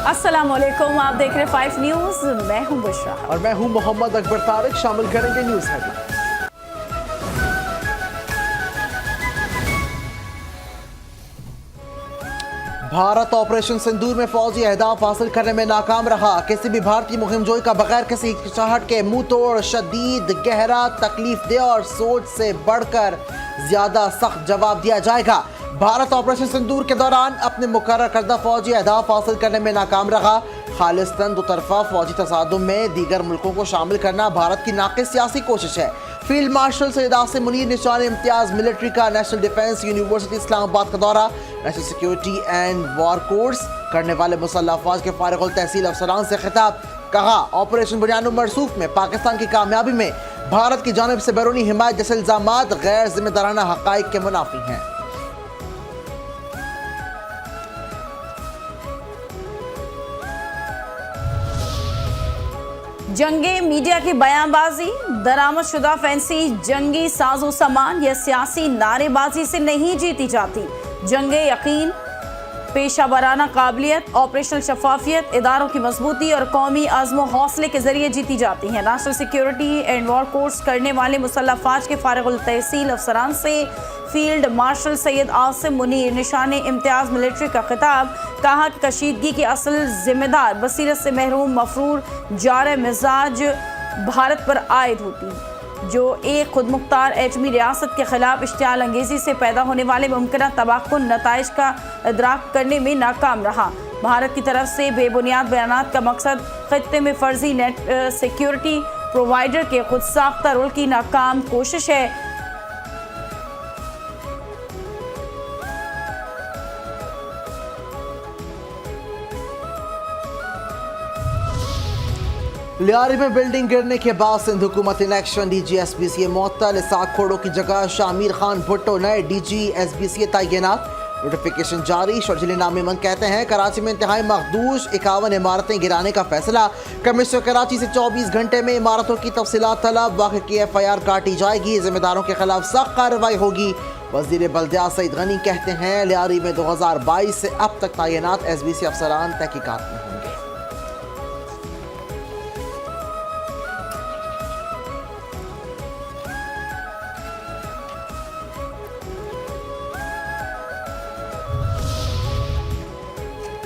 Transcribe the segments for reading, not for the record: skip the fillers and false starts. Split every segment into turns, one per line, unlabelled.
अस्सलाम वालेकुम, आप देख रहे 5 न्यूज़। मैं हूं बुशरा
और मैं हूं मोहम्मद अकबर तारिक। शामिल करेंगे न्यूज़ हेडलाइन। भारत ऑपरेशन सिंदूर में फौजी अहदाफ हासिल करने में नाकाम रहा। किसी भी भारतीय मुहिम जोई का बगैर किसी हिचकिचाहट के मुंह तोड़, शदीद, गहरा, तकलीफ दे और सोच से बढ़कर ज्यादा सख्त जवाब दिया जाएगा। भारत ऑपरेशन सिंदूर के दौरान अपने मुकर्रर करदा फौजी अहदाफ हासिल करने में नाकाम रहा। खालिस्तान दोतरफा फौजी तसादुम में दीगर मुल्कों को शामिल करना भारत की नाक़िस सियासी कोशिश है। फील्ड मार्शल सैयद आसिम मुनीर निशान इम्तियाज मिलिट्री का नेशनल डिफेंस यूनिवर्सिटी इस्लामाबाद का दौरा, national security and war course करने वाले मुसल्लह अफवाज के फारिगुल तहसील अफसरान से खिताब। कहा, ऑपरेशन बुनियाद मरसूख में पाकिस्तान की कामयाबी में भारत की जानिब से बैरूनी हिमायत जैसे इल्जामात गैर जिम्मेदाराना हक़ाइक़ के मुनाफी हैं।
जंगे मीडिया की बयानबाजी, दरामद शुदा फैंसी जंगी साजो सामान या सियासी नारेबाजी से नहीं जीती जाती। जंगे यकीन, पेशा वराना काबिलियत, ऑपरेशनल शफाफियत, इदारों की मजबूती और कौमी आज़्म हौसले के जरिए जीती जाती हैं। National security and war course करने वाले मुसल्लह अफवाज के फारिगुल तहसील अफसरान से फील्ड मार्शल सैयद आसिम मुनीर निशान इम्तियाज मिलिट्री का खिताब। कहा कि कशीदगी की असल जिम्मेदार बसीरत से महरूम मफरूर जार मिजाज भारत पर आयद होती, जो एक खुद मुख्तार एटमी रियासत के खिलाफ इश्तियाल अंगेजी से पैदा होने वाले मुमकिन तबाहकुन नताइज का इदराक करने में नाकाम रहा। भारत की तरफ से बेबुनियाद बयानात का मकसद खित्ते में फर्जी नेट सिक्योरिटी प्रोवाइडर के खुद साख्ता रोल की नाकाम कोशिश है।
लियारी में बिल्डिंग गिरने के बाद सिंध हुकूमत इलेक्शन DG-SBCA मुअत्तल, इसाक खोड़ो की जगह शामिर खान भुट्टो नए DG-SBCA तैनात। नोटिफिकेशन जारी। शर्जील नामेमंद कहते हैं, कराची में इंतहाई मखदूश 51 इमारतें गिराने का फैसला। कमिश्नर कराची से 24 घंटे में इमारतों की तफसीलात तलब। वाक़े की FIR काटी जाएगी। जिम्मेदारों के खिलाफ सख्त कार्रवाई होगी। वज़ीर बल्दियात सईद गनी कहते हैं, लियारी में 2022 से अब तक तैनात SBC अफसरान तहकीकात में होंगे।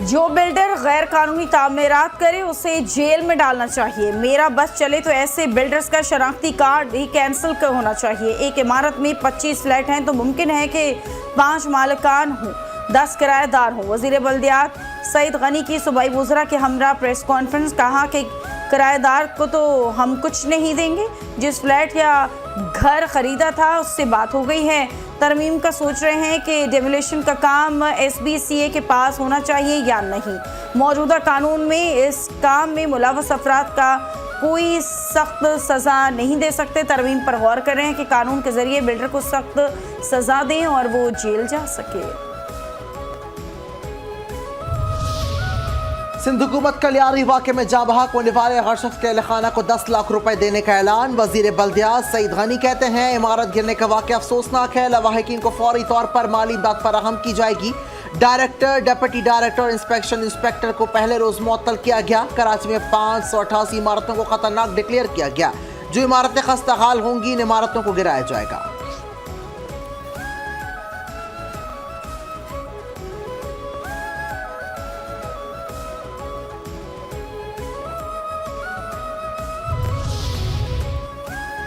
जो बिल्डर गैर कानूनी तामीरात करे उसे जेल में डालना चाहिए। मेरा बस चले तो ऐसे बिल्डर्स का शनाख्ती कार्ड ही कैंसिल होना चाहिए। एक इमारत में 25 फ्लैट हैं तो मुमकिन है कि 5 मालिकान हों, 10 किराएदार हों। वज़ीर बल्दियात सईद गनी की सूबाई वज़रा के हमरा प्रेस कॉन्फ्रेंस। कहा कि किराएदार को तो हम कुछ नहीं देंगे, जिस फ्लैट या घर ख़रीदा था उससे बात हो गई है। तरमीम का सोच रहे हैं कि डेमोलिशन का काम SBCA के पास होना चाहिए या नहीं। मौजूदा कानून में इस काम में मुलव्वस अफराद का कोई सख्त सज़ा नहीं दे सकते। तरमीम पर गौर कर रहे हैं कि कानून के ज़रिए बिल्डर को सख्त सज़ा दें और वो जेल जा सके।
सिंध हुकूमत का लियारी वाक़े में जाँ बहक होने वाले हर शख्स के अहलखाना को 10 लाख रुपए देने का ऐलान। वज़ीर बल्दियात सईद गनी कहते हैं, इमारत गिरने का वाक़या अफसोसनाक है। लवाहिकीन को फौरी तौर पर माली इमदाद फराहम की जाएगी। डायरेक्टर, डिप्टी डायरेक्टर और इंस्पेक्शन इंस्पेक्टर को पहले रोज़ मुअत्तल किया गया। कराची में 588 इमारतों को खतरनाक डिक्लेयर किया गया। जो इमारतें खस्ता हाल होंगी, इन इमारतों को गिराया जाएगा।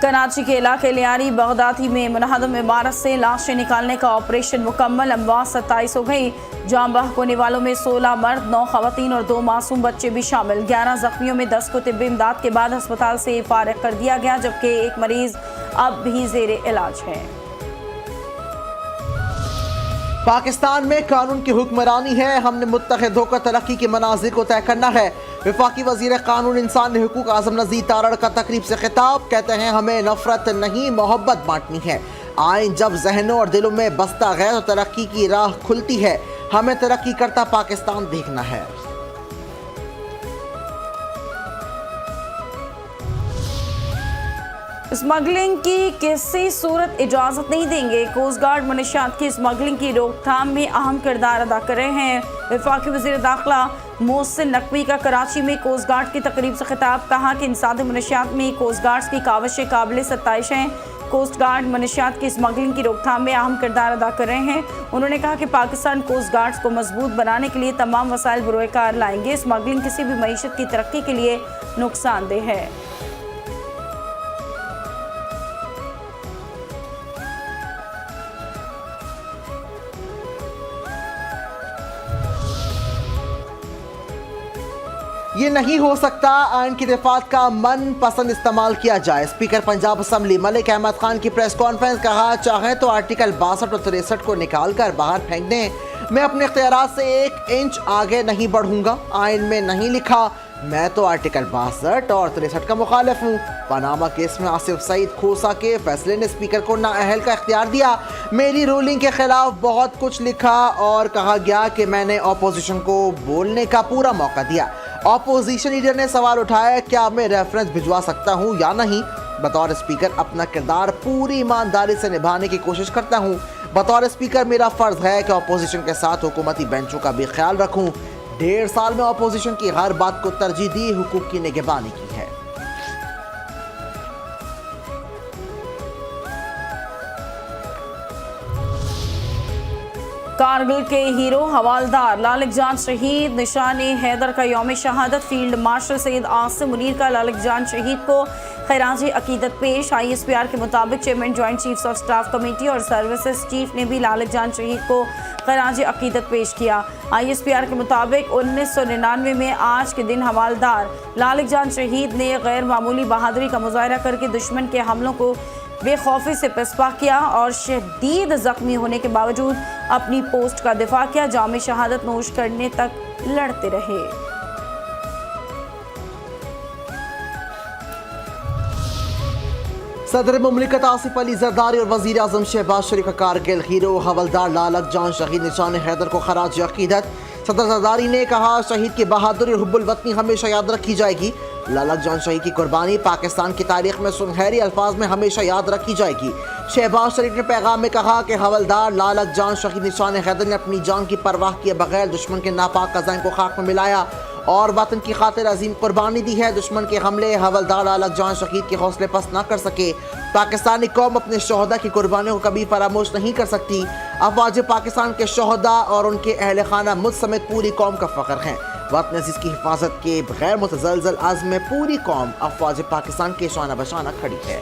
कराची के इलाके लियारी बगदादी में मुनहदम इमारत से लाशें निकालने का ऑपरेशन मुकम्मल। अमवात 27 हो गई। जाम बहक होने वालों में 16 मर्द, 9 खवातीन और 2 मासूम बच्चे भी शामिल। 11 जख्मियों में 10 को तिब्बी इमदाद के बाद अस्पताल से फारिग कर दिया गया, जबकि एक मरीज अब भी जेर इलाज है।
पाकिस्तान में कानून की हुक्मरानी है। हमने मुत्तहिद होकर तरक्की के मनाजिर को तय करना है। वफाकी वजीर कानून इंसानी हुकूक आज़म नज़ीर तारड़ का तकरीब से खिताब। कहते हैं, हमें नफरत नहीं मोहब्बत बांटनी है। आइन जब जहनों और दिलों में बसता है तो तरक्की की राह खुलती है। हमें तरक्की करता पाकिस्तान देखना है।
स्मगलिंग की किसी सूरत इजाज़त नहीं देंगे। कोस्ट गार्ड मनशियात की स्मगलिंग की रोकथाम में अहम किरदार अदा कर रहे हैं। वफाकी वज़ीर दाखिला मोहसिन नकवी का कराची में कोस्ट गार्ड की तकरीब से खिताब। कहा कि इंसानी मनशियात में कोस्ट गार्ड्स की काविशें काबिल सत्ताइश हैं। कोस्ट गार्ड मनशियात की स्मगलिंग की रोकथाम में अहम किरदार अदा कर रहे हैं। उन्होंने कहा कि पाकिस्तान कोस्ट गार्ड्स को मजबूत बनाने के लिए तमाम वसाइल बरोकार लाएंगे। स्मगलिंग किसी भी मईशत की तरक्की के लिए नुकसानदेह है।
ये नहीं हो सकता आइन की दिफात का मन पसंद इस्तेमाल किया जाए। स्पीकर पंजाब असम्बली मलिक अहमद खान की प्रेस कॉन्फ्रेंस। कहा चाहें तो आर्टिकल 62 और 63 को निकाल कर बाहर फेंक दें, मैं अपने इख्तियारात से 1 इंच आगे नहीं बढ़ूंगा। आइन में नहीं लिखा, मैं तो आर्टिकल 62 और 63 का मुखालिफ हूँ। पनामा केस में आसिफ सईद खोसा के फैसले ने स्पीकर को नाअहल का इख्तियार दिया। मेरी रूलिंग के खिलाफ बहुत कुछ लिखा और कहा गया कि मैंने अपोजिशन को बोलने का पूरा मौका दिया। अपोजिशन लीडर ने सवाल उठाया क्या मैं रेफरेंस भिजवा सकता हूँ या नहीं। बतौर स्पीकर अपना किरदार पूरी ईमानदारी से निभाने की कोशिश करता हूँ। बतौर स्पीकर मेरा फर्ज है कि अपोजिशन के साथ हुकूमती बेंचों का भी ख्याल रखूँ। 1.5 साल में अपोजिशन की हर बात को तरजीह दी, हुकूक की निगहबानी की है।
कारगिल के हीरो हवालदार लालिक जान शहीद। निशान हैदर का यौम शहादत। फील्ड मार्शल सैयद आसिम मुनीर का लालिक जान शहीद को खैराज अकीदत पेश। ISPR के मुताबिक chairman joint chiefs of staff committee और सर्विसेज चीफ ने भी लालिक जान शहीद को खैराज अकीदत पेश किया। ISPR के मुताबिक 1999 में आज के दिन हवालदार लालिक जान शहीद ने गैर मामूली बहादुरी का मुजाहरा करके दुश्मन के हमलों को बेखौफी से पसपा किया और शदीद जख्मी होने के बावजूद अपनी पोस्ट का दिफा किया। जाम शहादत नोश करने तक लड़ते रहे।
सदर मुमलिकत आसिफ अली जरदारी और वजीर आजम शहबाज शरीफ का कारगिल हीरो हवलदार लालक जान शहीद निशान हैदर को खराज अकीदत। सदर जरदारी ने कहा शहीद की बहादुरी और हुब्बुल वतनी हमेशा याद रखी जाएगी। लालक जान शहीद की कुर्बानी पाकिस्तान की तारीख में सुनहरी अल्फाज में हमेशा याद रखी जाएगी। शहबाज शरीफ ने पैगाम में कहा कि हवलदार लालक जान शहीद निशान हैदर ने अपनी जान की परवाह किए बगैर दुश्मन के नापाक कज़ाइन को खाक में मिलाया और वतन की खातिर अजीम कुर्बानी दी है। दुश्मन के हमले हवलदार लालक जान शहीद के हौसले पस्त न कर सके। पाकिस्तानी कौम अपने शोहदा की कुर्बानियों को कभी फरामोश नहीं कर सकती। अफवाज पाकिस्तान के शोहदा और उनके अहल खाना मुझ समेत पूरी कौम का फ़ख्र हैं। वतन अज़ीज़ की हिफाजत के बगैर मुतज़लज़ल आज़्म में पूरी कौम अफवाज पाकिस्तान के शाना बशाना खड़ी है।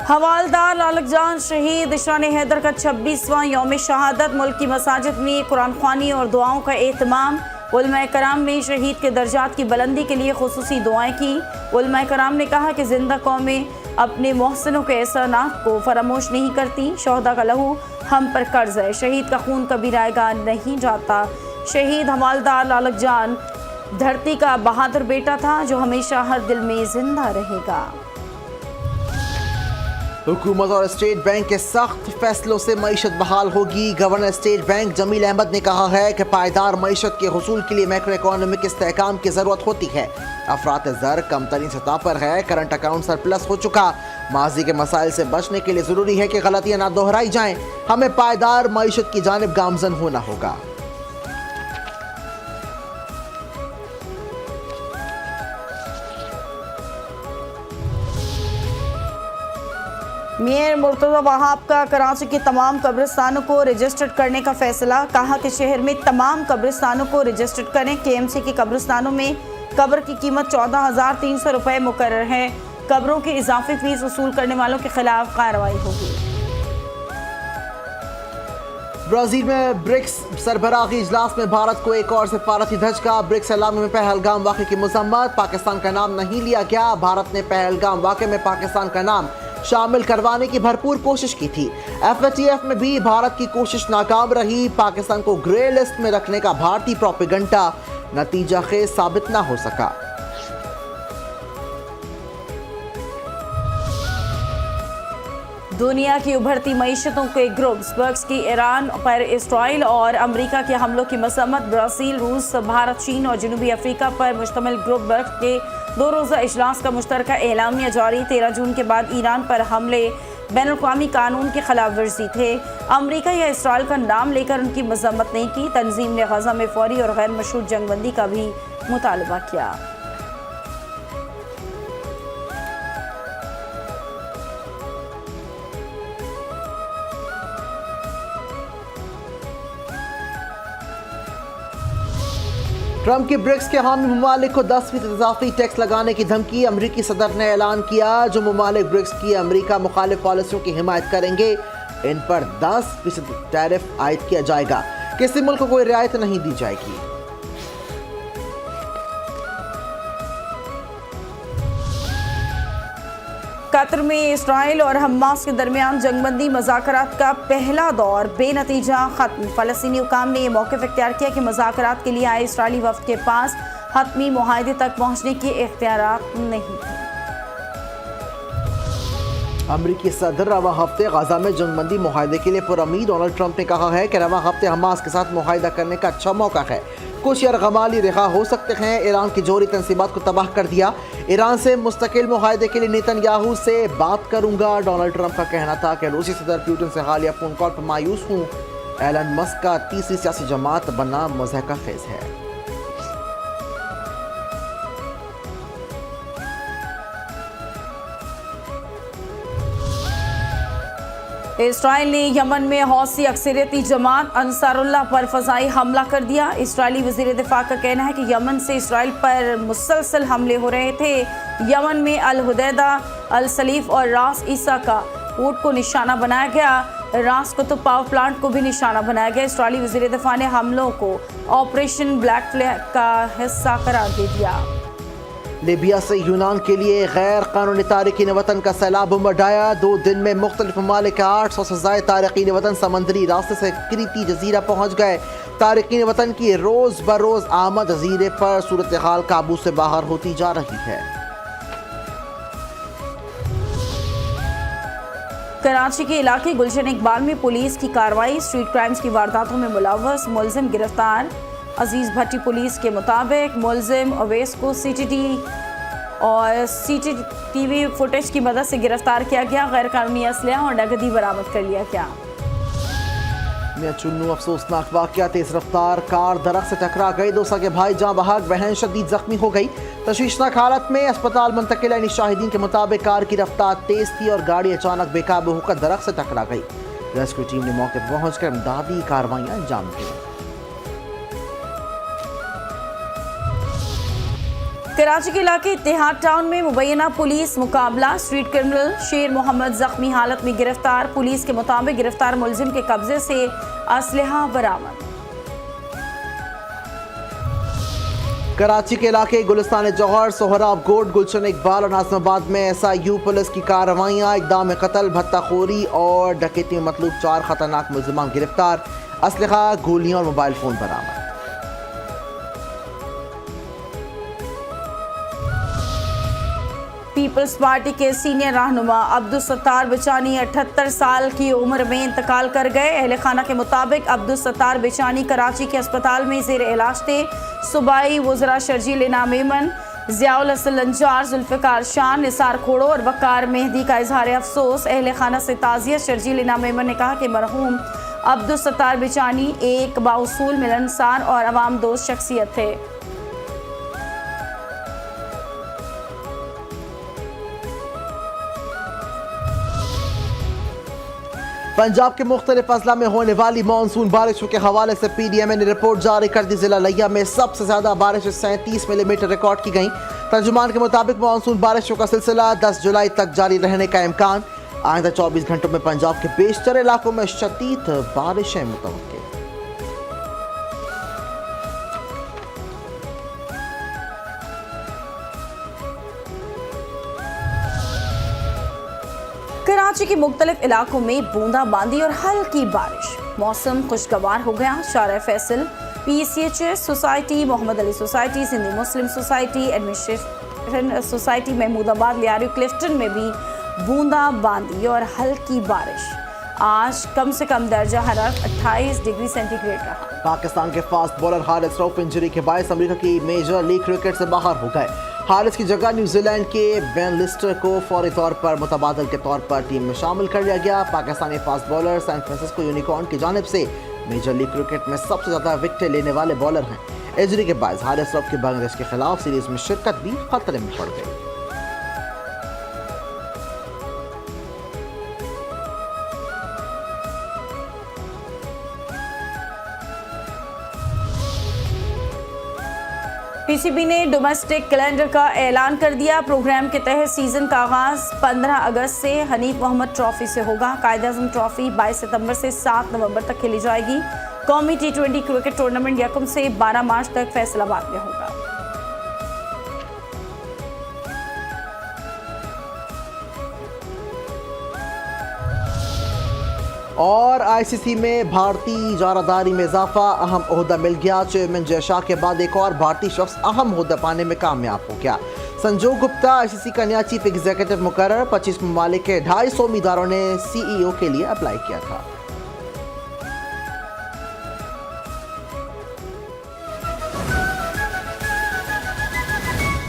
हवालदार लालक जान शहीद निशान हैदर का 26वां यौम शहादत। मुल्क की मसाजिद में कुरान ख्वानी और दुआओं का एहतमाम। उलमाए कराम ने शहीद के दर्जात की बुलंदी के लिए खुसूसी दुआएं की। उलमाए कराम ने कहा कि जिंदा कौमें अपने मोहसिनों के एहसानात को फरामोश नहीं करती। शोहदा का लहू हम पर कर्ज है, शहीद का खून कभी रायगा नहीं जाता। शहीद हवालदार लालक जान धरती का बहादुर बेटा था जो हमेशा हर दिल में जिंदा रहेगा।
हुकूमत और स्टेट बैंक के सख्त फैसलों से मईशत बहाल होगी। Governor state bank Jameel Ahmed ने कहा है कि पायदार मईशत के हुसूल के लिए मैक्रो इकोनॉमिक इस्तेहकाम की ज़रूरत होती है। अफरात ज़र कम तरीन सतह पर है, करंट अकाउंट सरप्लस हो चुका। माजी के मसाइल से बचने के लिए ज़रूरी है कि गलतियाँ ना दोहराई जाएँ। हमें पायदार मईशत की जानिब गामजन होना होगा।
मेयर मुर्तज़ा वहाब का कराची के तमाम कब्रिस्तानों को रजिस्टर्ड करने का फैसला। कहा कि शहर में तमाम कब्रिस्तानों को रजिस्टर्ड करें। KMC के कब्रिस्तानों में कब्र की कीमत 14,300 रुपये मुकर्रर है। कब्रों की इजाफी फीस वसूल करने वालों के खिलाफ कार्रवाई होगी।
ब्राज़ील में ब्रिक्स सरबराही इजलास में भारत को एक और सिफारती धचका। ब्रिक्स ऐलान में पहलगाम वाक़े की मज़म्मत। पाकिस्तान का नाम नहीं लिया गया। भारत ने पहलगाम वाक़े में पाकिस्तान का नाम शामिल करवाने की भरपूर कोशिश की थी। FATF में भी भारत की कोशिश नाकाम रही। पाकिस्तान को ग्रे लिस्ट में रखने का भारतीय प्रोपेगेंडा नतीजा खेज साबित ना हो सका।
दुनिया की उभरती मईशतों के ग्रुप ब्रिक्स की ईरान पर इसराइल और अमेरिका के हमलों की मसम्मत। ब्राज़ील, रूस, भारत, चीन और जनूबी अफ्रीका पर मुश्तमिल ग्रुप ब्रिक्स के 2 रोज़ा इजलास का मुश्तरका एलामिया जारी। 13 जून के बाद ईरान पर हमले बैनुल-अक़वामी कानून की खिलाफ वर्जी थे। अमेरिका या इसराइल का नाम लेकर उनकी मजम्मत नहीं की। तंजीम ने गजा में फौरी और गैर मशरूत जंगबंदी का भी मुतालबा किया।
ट्रंप के ब्रिक्स के हामी ममालिक को 10% इजाफी टैक्स लगाने की धमकी। अमरीकी सदर ने ऐलान किया जो ममालिक ब्रिक्स की अमरीका मुखालिफ पॉलिसियों की हिमायत करेंगे इन पर 10% टैरिफ आयद किया जाएगा। किसी मुल्क को कोई रियायत नहीं दी जाएगी।
कतर में इसराइल और हमास के दरमियान जंगबंदी मुज़ाकरात का पहला दौर बेनतीजा खत्म। फ़लस्तीनी हुकाम ने यह मौक़िफ़ इख्तियार किया कि मुज़ाकरात के लिए आए इसराइली वफ़द के पास हतमी मुआहदे तक पहुँचने के इख्तियारात नहीं थे।
अमरीकी सदर रवा हफ्ते गजा में जंगबंदी मुआहदे के लिए पुरउम्मीद। डोनाल्ड ट्रंप ने कहा है कि रवा हफ्ते हमास के साथ मुआहदा करने का अच्छा मौका है। कुछ यरगमाली रिहा हो सकते हैं। ईरान की जोहरी तंसीबात को तबाह कर दिया। ईरान से मुस्तकिल मुआहदे के लिए नेतन्याहू से बात करूंगा। डोनाल्ड ट्रंप का कहना था कि रूसी सदर पुतिन से हालिया फोन कॉल पर मायूस हूँ। एलन मस्क का तीसरी सियासी जमात बनना मज़हका खेज है।
इसराइल ने यमन में हौसी अक्सरियती जमात अंसारुल्लाह पर फ़ज़ाई हमला कर दिया। इसराइली वज़ीर दिफ़ा का कहना है कि यमन से इसराइल पर मुसलसल हमले हो रहे थे। यमन में अल हुदैदा, अल सलीफ और रास ईसा का पोर्ट को निशाना बनाया गया। रास कुतुब पावर प्लांट को भी निशाना बनाया गया। इसराइली वज़ीर दिफ़ा ने हमलों को ऑपरेशन ब्लैक फ्लैग का हिस्सा करार दे दिया।
लीबिया से यूनान के लिए गैर कानूनी तारकीन वतन का सैलाब उमड़ आया। 2 दिन में मुख्तलिफ ममालिक के 800 से ज़ायद तारकीन वतन समंदरी रास्ते से क्रीती जजीरा पहुँच गए। तारकीन वतन की रोज़ बरोज़ आमद जजीरे पर सूरत हाल काबू से बाहर होती जा रही है।
कराची के इलाके गुलशन इकबाल में पुलिस की कार्रवाई। स्ट्रीट क्राइम्स की वारदातों में मुलव्वस मुलजिम गिरफ्तार। अजीज भट्टी पुलिस के मुताबिक मुलजिम अवैस को सीसीटीवी और सीसीटीवी फुटेज की मदद से गिरफ्तार किया गया। गैर कानूनी असलहा और नगदी बरामद कर लिया गया।
मियां चुन्नू अफसोसनाक वाकया। तेज रफ्तार कार दरख्त से टकरा गई। 2 सगे भाई जाँ बहक, बहन शदीद जख्मी हो गई। तशवीशनाक हालत में अस्पताल मुंतकिल। यानी शाहिदीन के मुताबिक कार की रफ्तार तेज थी और गाड़ी अचानक बेकाबू होकर दरख्त से टकरा गई। रेस्क्यू टीम ने मौके पर पहुंचकर इमदादी कार्रवाइयां अंजाम दी।
कराची के इलाके इत्तेहाद टाउन में मुबैना पुलिस मुकाबला। स्ट्रीट क्रिमिनल शेर मोहम्मद जख्मी हालत में गिरफ्तार। पुलिस के मुताबिक गिरफ्तार मुलजिम के कब्जे से असलहा बरामद।
कराची के इलाके गुलिस्तान जौहर, सोहराब गोड, गुलशन इकबाल और नाज़िमाबाद में SIU पुलिस की कार्रवाइयाँ। इक़दाम कत्ल, भत्ताखोरी और डकैती में मतलूब 4 खतरनाक मुलजिमान गिरफ्तार। असलहा, गोलियां और मोबाइल फ़ोन बरामद।
पीपल्स पार्टी के सीनियर रहनुमा अब्दुल सत्तार बिचानी 78 साल की उम्र में इंतकाल कर गए। अहले खाना के मुताबिक अब्दुल सत्तार बिचानी कराची के अस्पताल में ज़ेर इलाज थे। सूबाई वज़रा शर्जील इनाम मेमन, ज़ियाउल हसन लंजार, जुल्फ़िकार शान, निसार खोड़ो और वक़ार मेहदी का इजहार अफसोस। अहले खाना से ताज़ियत। शर्जील इनाम मेमन ने कहा कि मरहूम अब्दुल सत्तार बिचानी एक बाउसूल, मिलनसार और अवाम दोस्त शख्सियत थे।
पंजाब के मुख्तलिफ अजला में होने वाली मानसून बारिशों के हवाले से PDMA ने रिपोर्ट जारी कर दी। जिला लिया में सबसे ज्यादा बारिश 37 मिलीमीटर रिकॉर्ड की गई। तर्जुमान के मुताबिक मानसून बारिशों का सिलसिला 10 जुलाई तक जारी रहने का इम्कान। आइंदा 24 घंटों में पंजाब के बेशतर इलाकों में शदीद बारिशें मुतवक्किल।
कराची के मुख्तलिफ इलाकों में बूंदाबांदी और हल्की बारिश। मौसम खुशगवार हो गया। Shahrah Faisal, PCHS society, Mohammad Ali society, Sindhi Muslim society, administration society, Mahmoodabad, Lyari, Clifton में भी बूंदाबांदी और हल्की बारिश। आज कम से कम दर्जा हरारत 28 डिग्री सेंटीग्रेड रहा।
पाकिस्तान के fast bowler Haris Rauf injury के बायस अमेरिका की मेजर लीग क्रिकेट से बाहर हो गए। हारिस की जगह न्यूजीलैंड के बेन लिस्टर को फौरी तौर पर मुतबादल के तौर पर टीम में शामिल कर लिया गया। Pakistani fast bowler San Francisco Unicorn की जानिब से मेजर लीग क्रिकेट में सबसे ज्यादा विकेटें लेने वाले बॉलर हैं। इंजरी के बाद हारिस रऊफ की बांग्लादेश के खिलाफ सीरीज में शिरकत भी खतरे में पड़ गई।
पीसीबी ने डोमेस्टिक कैलेंडर का ऐलान कर दिया। प्रोग्राम के तहत सीजन का आगाज 15 अगस्त से हनीफ मोहम्मद ट्रॉफी से होगा। कायद-ए-आज़म ट्रॉफी 22 सितंबर से 7 नवंबर तक खेली जाएगी। कौमी T20 क्रिकेट टूर्नामेंट 1 से 12 मार्च तक फैसलाबाद में होगा।
और आईसीसी में भारतीय इजारादारी में इजाफा, अहम ओहदा मिल गया। चेयरमैन जय शाह के बाद एक और भारतीय शख्स अहम ओहदा पाने में कामयाब हो गया। संजोग गुप्ता आईसीसी का नया चीफ एग्जीक्यूटिव मुकर्रर। 25 ममालिक के 250 उम्मीदवारों ने CEO के लिए अप्लाई किया था।